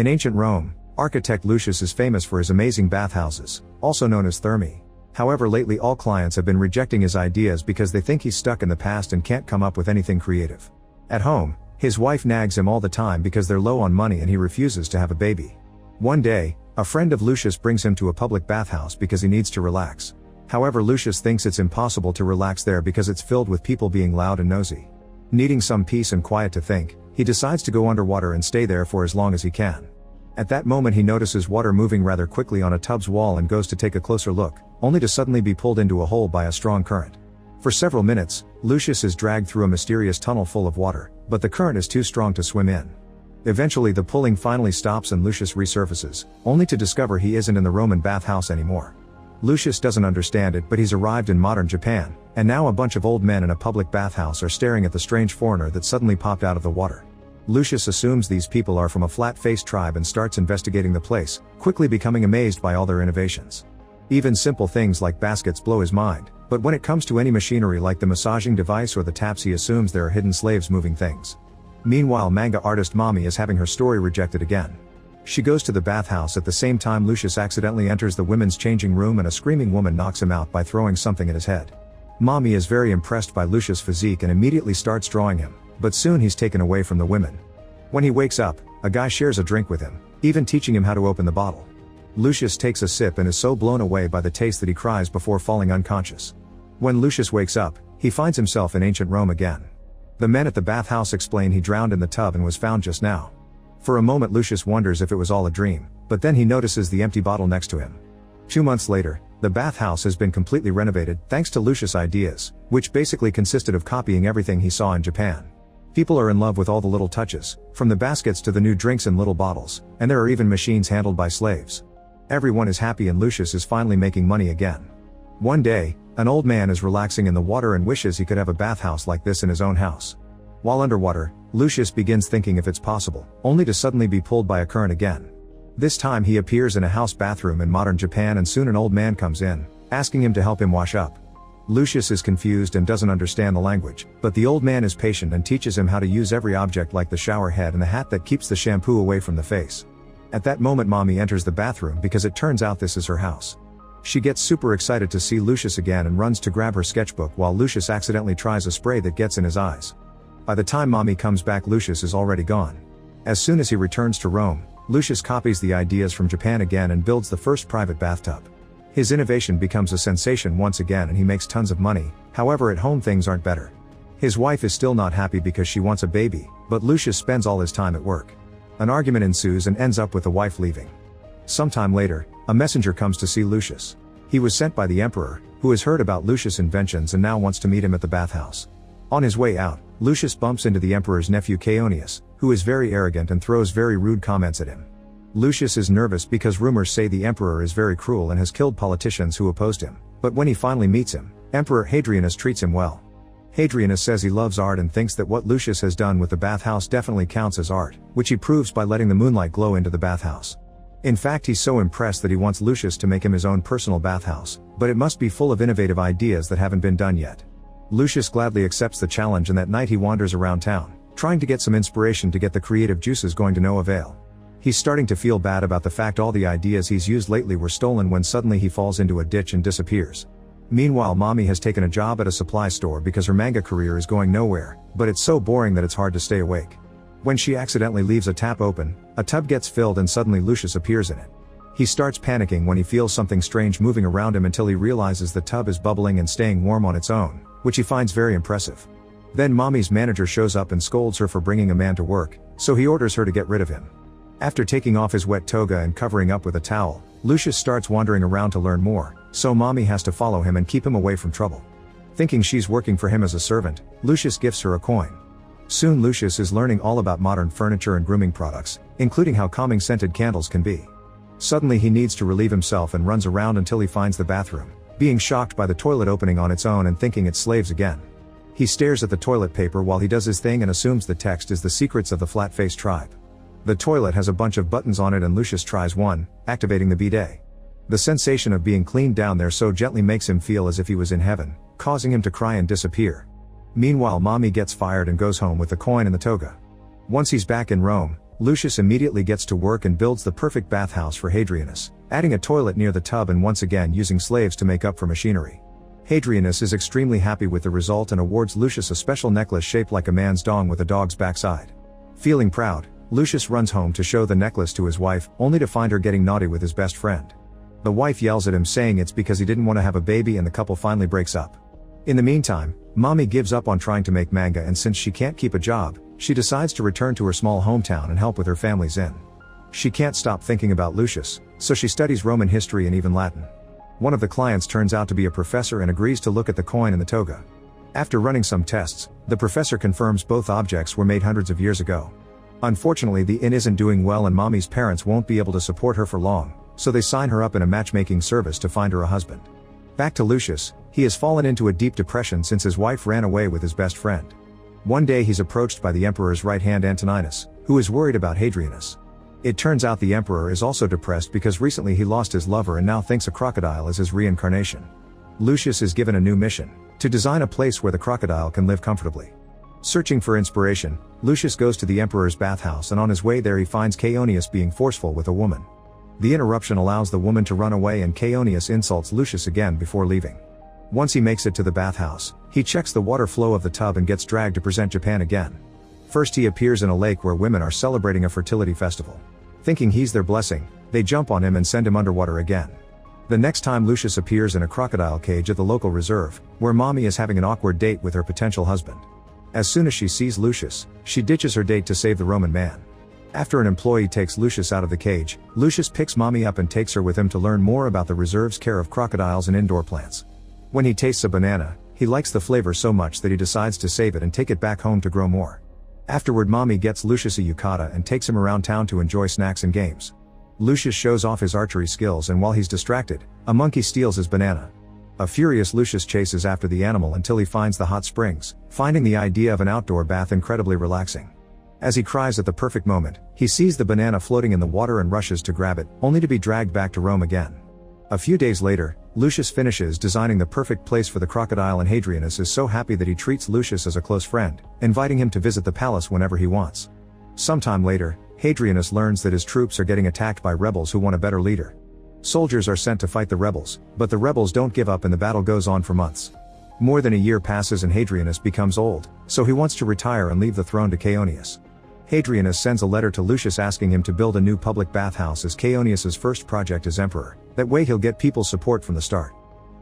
In ancient Rome, architect Lucius is famous for his amazing bathhouses, also known as thermae. However, lately all clients have been rejecting his ideas because they think he's stuck in the past and can't come up with anything creative. At home, his wife nags him all the time because they're low on money and he refuses to have a baby. One day, a friend of Lucius brings him to a public bathhouse because he needs to relax. However, Lucius thinks it's impossible to relax there because it's filled with people being loud and nosy. Needing some peace and quiet to think, he decides to go underwater and stay there for as long as he can. At that moment he notices water moving rather quickly on a tub's wall and goes to take a closer look, only to suddenly be pulled into a hole by a strong current. For several minutes, Lucius is dragged through a mysterious tunnel full of water, but the current is too strong to swim in. Eventually the pulling finally stops and Lucius resurfaces, only to discover he isn't in the Roman bathhouse anymore. Lucius doesn't understand it, but he's arrived in modern Japan, and now a bunch of old men in a public bathhouse are staring at the strange foreigner that suddenly popped out of the water. Lucius assumes these people are from a flat-faced tribe and starts investigating the place, quickly becoming amazed by all their innovations. Even simple things like baskets blow his mind, but when it comes to any machinery like the massaging device or the taps he assumes there are hidden slaves moving things. Meanwhile, manga artist Mami is having her story rejected again. She goes to the bathhouse at the same time Lucius accidentally enters the women's changing room and a screaming woman knocks him out by throwing something at his head. Mami is very impressed by Lucius' physique and immediately starts drawing him, but soon he's taken away from the women. When he wakes up, a guy shares a drink with him, even teaching him how to open the bottle. Lucius takes a sip and is so blown away by the taste that he cries before falling unconscious. When Lucius wakes up, he finds himself in ancient Rome again. The men at the bathhouse explain he drowned in the tub and was found just now. For a moment Lucius wonders if it was all a dream, but then he notices the empty bottle next to him. 2 months later, the bathhouse has been completely renovated thanks to Lucius' ideas, which basically consisted of copying everything he saw in Japan. People are in love with all the little touches, from the baskets to the new drinks in little bottles, and there are even machines handled by slaves. Everyone is happy and Lucius is finally making money again. One day, an old man is relaxing in the water and wishes he could have a bathhouse like this in his own house. While underwater, Lucius begins thinking if it's possible, only to suddenly be pulled by a current again. This time he appears in a house bathroom in modern Japan and soon an old man comes in, asking him to help him wash up. Lucius is confused and doesn't understand the language, but the old man is patient and teaches him how to use every object like the shower head and the hat that keeps the shampoo away from the face. At that moment Mommy enters the bathroom because it turns out this is her house. She gets super excited to see Lucius again and runs to grab her sketchbook while Lucius accidentally tries a spray that gets in his eyes. By the time Mommy comes back Lucius is already gone. As soon as he returns to Rome, Lucius copies the ideas from Japan again and builds the first private bathtub. His innovation becomes a sensation once again and he makes tons of money, however at home things aren't better. His wife is still not happy because she wants a baby, but Lucius spends all his time at work. An argument ensues and ends up with the wife leaving. Sometime later, a messenger comes to see Lucius. He was sent by the emperor, who has heard about Lucius' inventions and now wants to meet him at the bathhouse. On his way out, Lucius bumps into the emperor's nephew Caonius, who is very arrogant and throws very rude comments at him. Lucius is nervous because rumors say the emperor is very cruel and has killed politicians who opposed him, but when he finally meets him, Emperor Hadrianus treats him well. Hadrianus says he loves art and thinks that what Lucius has done with the bathhouse definitely counts as art, which he proves by letting the moonlight glow into the bathhouse. In fact, he's so impressed that he wants Lucius to make him his own personal bathhouse, but it must be full of innovative ideas that haven't been done yet. Lucius gladly accepts the challenge and that night he wanders around town, trying to get some inspiration to get the creative juices going to no avail. He's starting to feel bad about the fact all the ideas he's used lately were stolen when suddenly he falls into a ditch and disappears. Meanwhile, Mommy has taken a job at a supply store because her manga career is going nowhere, but it's so boring that it's hard to stay awake. When she accidentally leaves a tap open, a tub gets filled and suddenly Lucius appears in it. He starts panicking when he feels something strange moving around him until he realizes the tub is bubbling and staying warm on its own, which he finds very impressive. Then Mommy's manager shows up and scolds her for bringing a man to work, so he orders her to get rid of him. After taking off his wet toga and covering up with a towel, Lucius starts wandering around to learn more, so Mommy has to follow him and keep him away from trouble. Thinking she's working for him as a servant, Lucius gifts her a coin. Soon Lucius is learning all about modern furniture and grooming products, including how calming scented candles can be. Suddenly he needs to relieve himself and runs around until he finds the bathroom, being shocked by the toilet opening on its own and thinking it's slaves again. He stares at the toilet paper while he does his thing and assumes the text is the secrets of the flat-faced tribe. The toilet has a bunch of buttons on it and Lucius tries one, activating the bidet. The sensation of being cleaned down there so gently makes him feel as if he was in heaven, causing him to cry and disappear. Meanwhile, Mommy gets fired and goes home with the coin and the toga. Once he's back in Rome, Lucius immediately gets to work and builds the perfect bathhouse for Hadrianus, adding a toilet near the tub and once again using slaves to make up for machinery. Hadrianus is extremely happy with the result and awards Lucius a special necklace shaped like a man's dong with a dog's backside. Feeling proud, Lucius runs home to show the necklace to his wife, only to find her getting naughty with his best friend. The wife yells at him saying it's because he didn't want to have a baby, and the couple finally breaks up. In the meantime, Mommy gives up on trying to make manga, and since she can't keep a job, she decides to return to her small hometown and help with her family's inn. She can't stop thinking about Lucius, so she studies Roman history and even Latin. One of the clients turns out to be a professor and agrees to look at the coin and the toga. After running some tests, the professor confirms both objects were made hundreds of years ago. Unfortunately, the inn isn't doing well and Mommy's parents won't be able to support her for long, so they sign her up in a matchmaking service to find her a husband. Back to Lucius, he has fallen into a deep depression since his wife ran away with his best friend. One day he's approached by the emperor's right hand Antoninus, who is worried about Hadrianus. It turns out the emperor is also depressed because recently he lost his lover and now thinks a crocodile is his reincarnation. Lucius is given a new mission: to design a place where the crocodile can live comfortably. Searching for inspiration, Lucius goes to the emperor's bathhouse, and on his way there he finds Chaonius being forceful with a woman. The interruption allows the woman to run away and Chaonius insults Lucius again before leaving. Once he makes it to the bathhouse, he checks the water flow of the tub and gets dragged to present Japan again. First he appears in a lake where women are celebrating a fertility festival. Thinking he's their blessing, they jump on him and send him underwater again. The next time Lucius appears in a crocodile cage at the local reserve, where Mommy is having an awkward date with her potential husband. As soon as she sees Lucius, she ditches her date to save the Roman man. After an employee takes Lucius out of the cage, Lucius picks Mommy up and takes her with him to learn more about the reserve's care of crocodiles and indoor plants. When he tastes a banana, he likes the flavor so much that he decides to save it and take it back home to grow more. Afterward, Mommy gets Lucius a yukata and takes him around town to enjoy snacks and games. Lucius shows off his archery skills, and while he's distracted, a monkey steals his banana. A furious Lucius chases after the animal until he finds the hot springs, finding the idea of an outdoor bath incredibly relaxing. As he cries at the perfect moment, he sees the banana floating in the water and rushes to grab it, only to be dragged back to Rome again. A few days later, Lucius finishes designing the perfect place for the crocodile, and Hadrianus is so happy that he treats Lucius as a close friend, inviting him to visit the palace whenever he wants. Sometime later, Hadrianus learns that his troops are getting attacked by rebels who want a better leader. Soldiers are sent to fight the rebels, but the rebels don't give up and the battle goes on for months. More than a year passes and Hadrianus becomes old, so he wants to retire and leave the throne to Chaonius. Hadrianus sends a letter to Lucius asking him to build a new public bathhouse as Chaonius's first project as emperor. That way he'll get people's support from the start.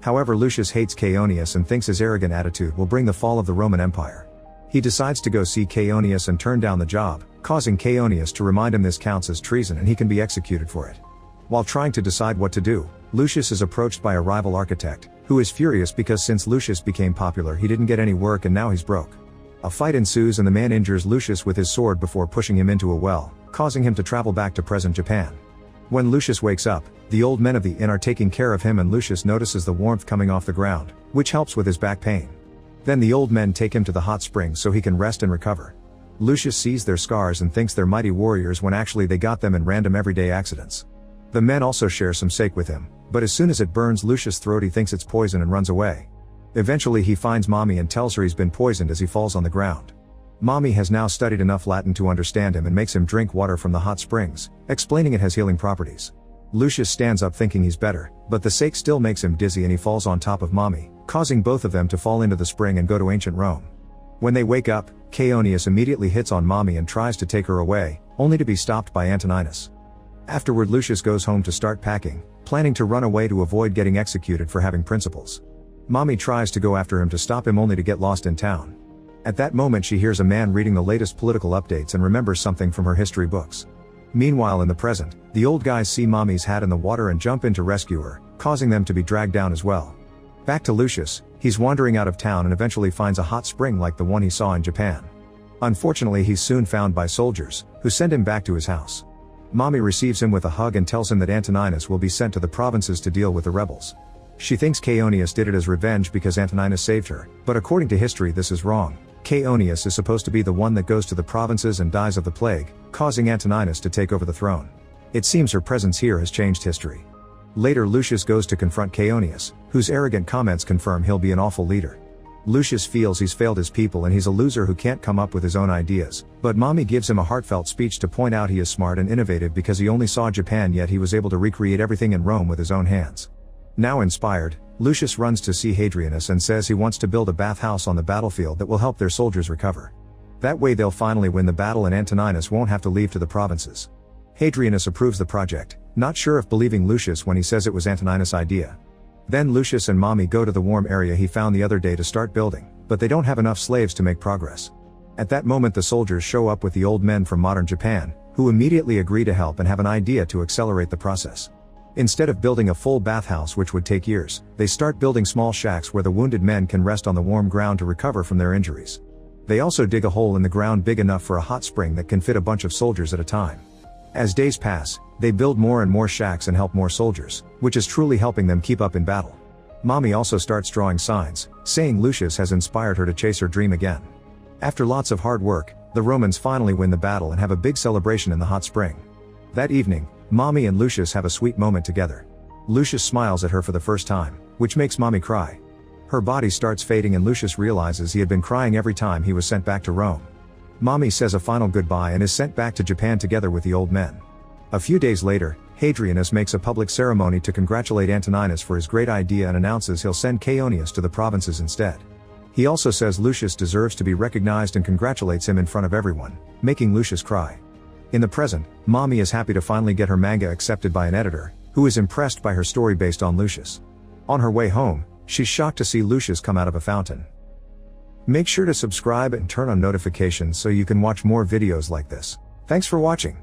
However, Lucius hates Chaonius and thinks his arrogant attitude will bring the fall of the Roman Empire. He decides to go see Chaonius and turn down the job, causing Chaonius to remind him this counts as treason and he can be executed for it. While trying to decide what to do, Lucius is approached by a rival architect, who is furious because since Lucius became popular he didn't get any work and now he's broke. A fight ensues and the man injures Lucius with his sword before pushing him into a well, causing him to travel back to present Japan. When Lucius wakes up, the old men of the inn are taking care of him and Lucius notices the warmth coming off the ground, which helps with his back pain. Then the old men take him to the hot springs so he can rest and recover. Lucius sees their scars and thinks they're mighty warriors when actually they got them in random everyday accidents. The men also share some sake with him, but as soon as it burns Lucius' throat he thinks it's poison and runs away. Eventually he finds Mommy and tells her he's been poisoned as he falls on the ground. Mommy has now studied enough Latin to understand him and makes him drink water from the hot springs, explaining it has healing properties. Lucius stands up thinking he's better, but the sake still makes him dizzy and he falls on top of Mommy, causing both of them to fall into the spring and go to ancient Rome. When they wake up, Chaonius immediately hits on Mommy and tries to take her away, only to be stopped by Antoninus. Afterward Lucius goes home to start packing, planning to run away to avoid getting executed for having principles. Mommy tries to go after him to stop him only to get lost in town. At that moment she hears a man reading the latest political updates and remembers something from her history books. Meanwhile in the present, the old guys see Mommy's hat in the water and jump in to rescue her, causing them to be dragged down as well. Back to Lucius, he's wandering out of town and eventually finds a hot spring like the one he saw in Japan. Unfortunately he's soon found by soldiers, who send him back to his house. Mommy receives him with a hug and tells him that Antoninus will be sent to the provinces to deal with the rebels. She thinks Chaonius did it as revenge because Antoninus saved her, but according to history this is wrong. Chaonius is supposed to be the one that goes to the provinces and dies of the plague, causing Antoninus to take over the throne. It seems her presence here has changed history. Later Lucius goes to confront Chaonius, whose arrogant comments confirm he'll be an awful leader. Lucius feels he's failed his people and he's a loser who can't come up with his own ideas, but Mommy gives him a heartfelt speech to point out he is smart and innovative because he only saw Japan yet he was able to recreate everything in Rome with his own hands. Now inspired, Lucius runs to see Hadrianus and says he wants to build a bathhouse on the battlefield that will help their soldiers recover. That way they'll finally win the battle and Antoninus won't have to leave to the provinces. Hadrianus approves the project, not sure if believing Lucius when he says it was Antoninus' idea. Then Lucius and Mommy go to the warm area he found the other day to start building, but they don't have enough slaves to make progress. At that moment the soldiers show up with the old men from modern Japan, who immediately agree to help and have an idea to accelerate the process. Instead of building a full bathhouse which would take years, they start building small shacks where the wounded men can rest on the warm ground to recover from their injuries. They also dig a hole in the ground big enough for a hot spring that can fit a bunch of soldiers at a time. As days pass, they build more and more shacks and help more soldiers, which is truly helping them keep up in battle. Mommy also starts drawing signs, saying Lucius has inspired her to chase her dream again. After lots of hard work, the Romans finally win the battle and have a big celebration in the hot spring. That evening, Mommy and Lucius have a sweet moment together. Lucius smiles at her for the first time, which makes Mommy cry. Her body starts fading and Lucius realizes he had been crying every time he was sent back to Rome. Mommy says a final goodbye and is sent back to Japan together with the old men. A few days later, Hadrianus makes a public ceremony to congratulate Antoninus for his great idea and announces he'll send Caeonius to the provinces instead. He also says Lucius deserves to be recognized and congratulates him in front of everyone, making Lucius cry. In the present, Mommy is happy to finally get her manga accepted by an editor, who is impressed by her story based on Lucius. On her way home, she's shocked to see Lucius come out of a fountain. Make sure to subscribe and turn on notifications so you can watch more videos like this. Thanks for watching.